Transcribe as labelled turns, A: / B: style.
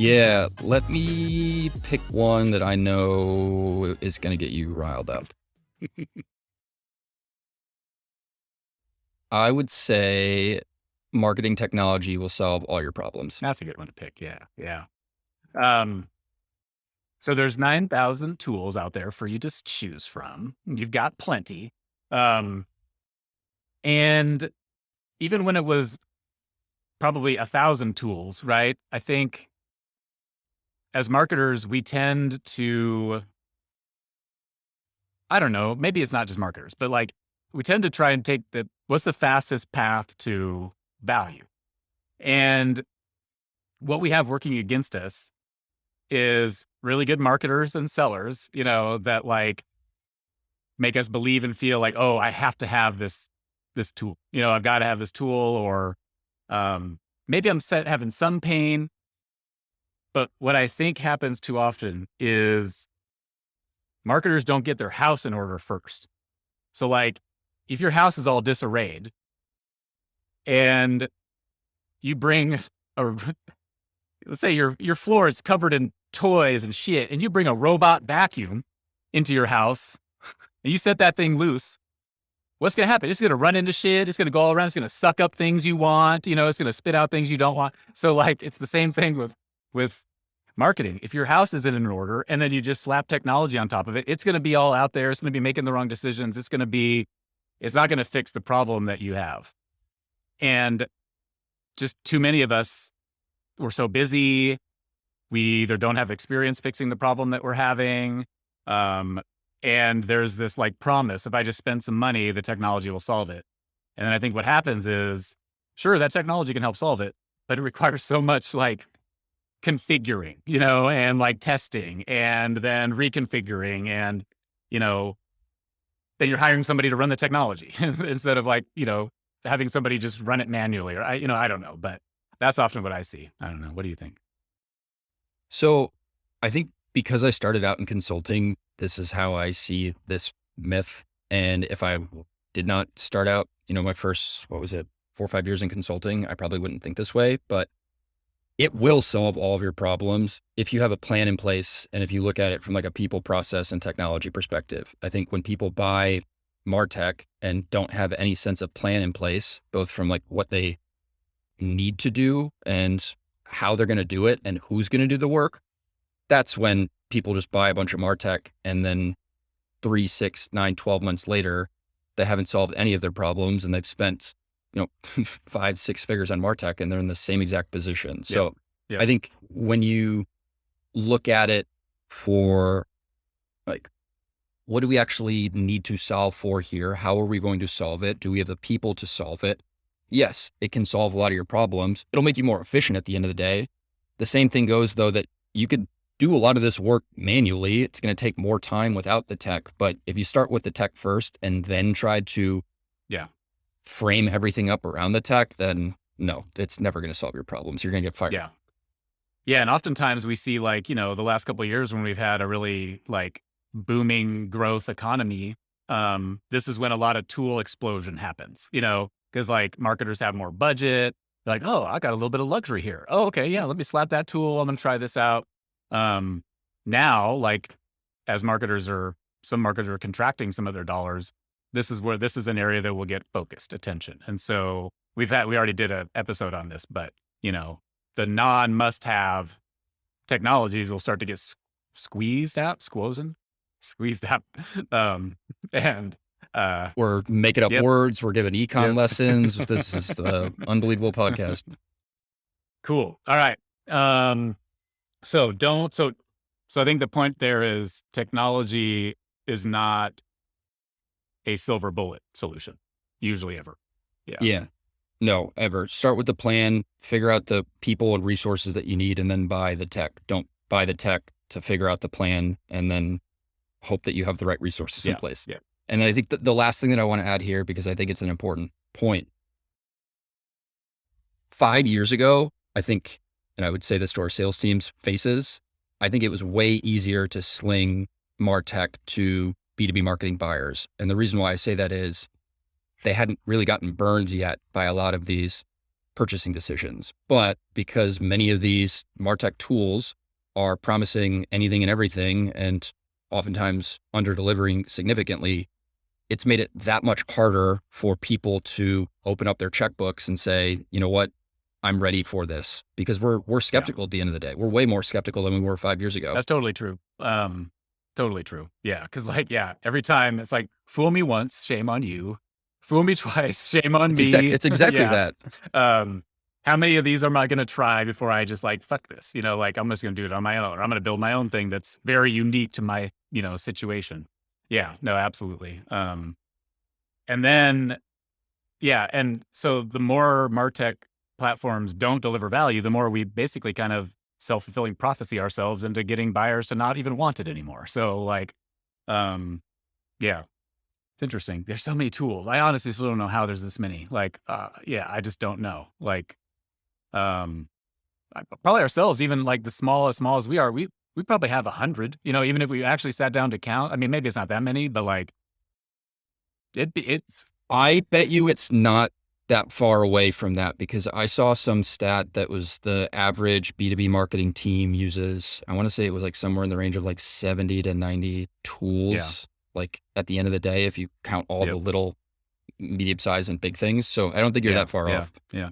A: Yeah, let me pick one that I know is going to get you riled up. I would say marketing technology will solve all your problems.
B: That's a good one to pick. Yeah. Yeah. Um, so there's 9,000 tools out there for you to choose from. You've got plenty. Um, and even when it was probably 1,000 tools, right? I think as marketers, we tend to, I don't know, maybe it's not just marketers, but like we tend to try and take what's the fastest path to value? And what we have working against us is really good marketers and sellers, that like make us believe and feel like, oh, I have to have this tool. I've got to have this tool, or maybe I'm having some pain. But what I think happens too often is marketers don't get their house in order first. So like if your house is all disarrayed and you bring a let's say your floor is covered in toys and shit, and you bring a robot vacuum into your house and you set that thing loose, what's going to happen? It's going to run into shit. It's going to go all around. It's going to suck up things you want. It's going to spit out things you don't want. So like, it's the same thing with marketing. If your house isn't in order and then you just slap technology on top of it, it's going to be all out there. It's going to be making the wrong decisions. It's not going to fix the problem that you have. And just too many of us, we're so busy. We either don't have experience fixing the problem that we're having. And there's this like promise, if I just spend some money, the technology will solve it. And then I think what happens is, sure, that technology can help solve it, but it requires so much like configuring, and like testing and then reconfiguring and, then you're hiring somebody to run the technology instead of like, having somebody just run it manually, or I don't know, but that's often what I see. I don't know. What do you think?
A: So I think because I started out in consulting, this is how I see this myth. And if I did not start out, my first, 4 or 5 years in consulting, I probably wouldn't think this way, but it will solve all of your problems if you have a plan in place. And if you look at it from like a people, process, and technology perspective. I think when people buy MarTech and don't have any sense of plan in place, both from like what they need to do and how they're going to do it and who's going to do the work, that's when people just buy a bunch of MarTech and then 3, 6, 9, 12 months later, they haven't solved any of their problems and they've spent, 5, 6 figures on MarTech and they're in the same exact position. So
B: Yep.
A: I think when you look at it for like, what do we actually need to solve for here? How are we going to solve it? Do we have the people to solve it? Yes, it can solve a lot of your problems. It'll make you more efficient at the end of the day. The same thing goes though, that you could do a lot of this work manually. It's going to take more time without the tech. But if you start with the tech first and then try to frame everything up around the tech, then no, it's never going to solve your problems. You're going to get fired.
B: Yeah. Yeah. And oftentimes we see like, the last couple of years when we've had a really like booming growth economy, this is when a lot of tool explosion happens, because like marketers have more budget. They're like, oh, I got a little bit of luxury here. Oh, okay. Yeah. Let me slap that tool. I'm going to try this out. Now, like as some marketers are contracting some of their dollars. This is an area that will get focused attention. And so we already did an episode on this, but the non-must-have technologies will start to get squeezed out. And
A: We're making up words. We're giving econ lessons. This is an unbelievable podcast.
B: Cool. All right. So I think the point there is technology is not a silver bullet solution, usually ever.
A: Yeah. No, ever. Start with the plan, figure out the people and resources that you need, and then buy the tech. Don't buy the tech to figure out the plan and then hope that you have the right resources in place.
B: Yeah.
A: And I think the last thing that I want to add here, because I think it's an important point. 5 years ago, I think, and I would say this to our sales team's faces, I think it was way easier to sling MarTech to B2B marketing buyers. And the reason why I say that is they hadn't really gotten burned yet by a lot of these purchasing decisions. But because many of these MarTech tools are promising anything and everything and oftentimes under delivering significantly, it's made it that much harder for people to open up their checkbooks and say, you know what, I'm ready for this, because we're
B: Yeah.
A: skeptical at the end of the day. We're way more skeptical than we were 5 years ago.
B: That's totally true. Totally true. Yeah, because like, yeah, every time it's like, fool me once, shame on you. Fool me twice, shame on me.
A: It's exactly
B: Yeah.
A: that.
B: Um, how many of these am I gonna try before I just like, fuck this? You know, like I'm just gonna do it on my own, or I'm gonna build my own thing that's very unique to my, situation. Yeah, no, absolutely. And then yeah, and so the more MarTech platforms don't deliver value, the more we basically kind of self-fulfilling prophecy ourselves into getting buyers to not even want it anymore. So like, um, yeah, it's interesting. There's so many tools. I honestly still don't know how there's this many. Like, yeah, I just don't know. Like, um, probably ourselves, even like the small as we are, we probably have 100. Even if we actually sat down to count. I mean, maybe it's not that many, but like, it's
A: I bet you it's not that far away from that, because I saw some stat that was the average B2B marketing team uses, I want to say it was like somewhere in the range of like 70 to 90
B: yeah,
A: tools, like at the end of the day, if you count all the
B: yep,
A: little medium size and big things. So I don't think you're
B: yeah,
A: that far
B: yeah,
A: off.
B: yeah.